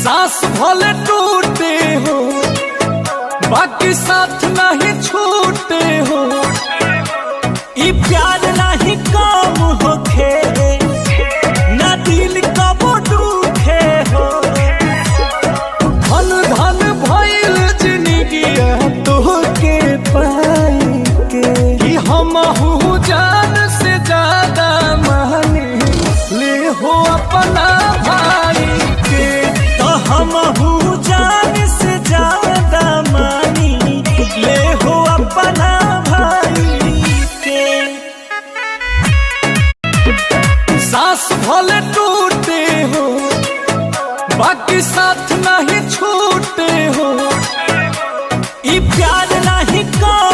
सांस भले टूटे हो बाकी साथ नहीं छूटे हो। ई प्यार नहीं कम होखे ना दिल कब दुखे हो। धन धन भइल जिंदगी तोहके पाई के कि हमहू जान से ज्यादा माने ले हो अपना भाई के। तो हमहू जान से ज्यादा मानी ले हो अपना भाई के। सांस भले टूटे हो बाकी साथ नहीं छूटे हो। ई प्यार नहीं कम